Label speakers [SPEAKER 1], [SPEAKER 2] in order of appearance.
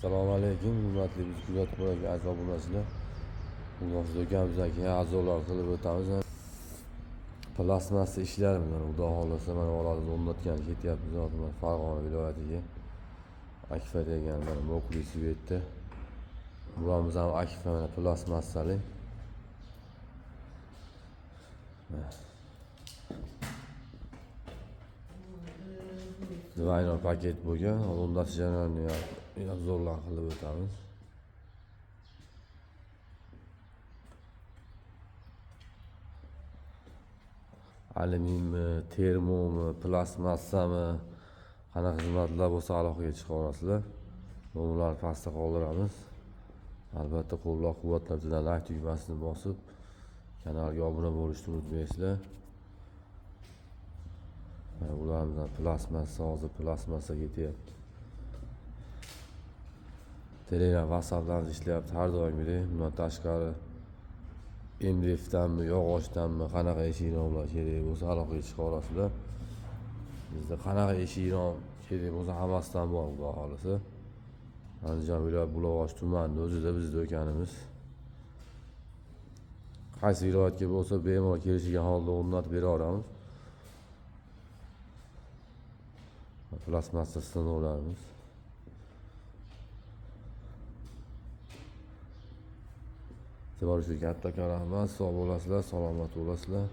[SPEAKER 1] Assalomu alaykum, hurmatli bizni kuzatib borayotgan aziz obunachilar. Bugun do'konimizdagi a'zolar qilib o'tamiz. Plastmassa ishlar bilan xudo xolasa mana orada o'rnatgan ketyapmiz. Hozir Farg'ona viloyatiga Akfa degan mana muxlisi bu yerda. Buramiz ham Akfa mana plastmassali. Divayner paket bo'lgan, o'rnatish jarayonini zo'rlar qilib o'tamiz. Alyuminmi, termomi, plastmassami, qanaqa xizmatlar bo'lsa aloqaga chiqa olasizlar. Ularni pastda qoldiramiz. Albatta qo'llab-quvvatlab like tugmasini bosib, kanalga obuna bo'lishni unutmaysizlar. Ularimiz plastmassa, hozir plastmassa ketyapti. Telegram, WhatsApplarimiz ishlayapti har doimgidek. Bundan tashqari MDF'danmi, yog'ochdanmi, qanaqa eshiklar kerak bo'lsa aloqaga chiqa olasizlar. Bizda qanaqa eshiklar kerak bo'lsa hammasidan bor, xudo xolasa. Andijon viloyat Buloqosh tumanining o'zida bizning do'konimiz. Qaysi viloyatga bo'lsa bemalol kelishigan holda o'rnatib beraveramiz. Plastmassa stanovlarimiz. Siz bor uchun kattakon rahmat, sog' bo'lasizlar, salomat bo'lasizlar.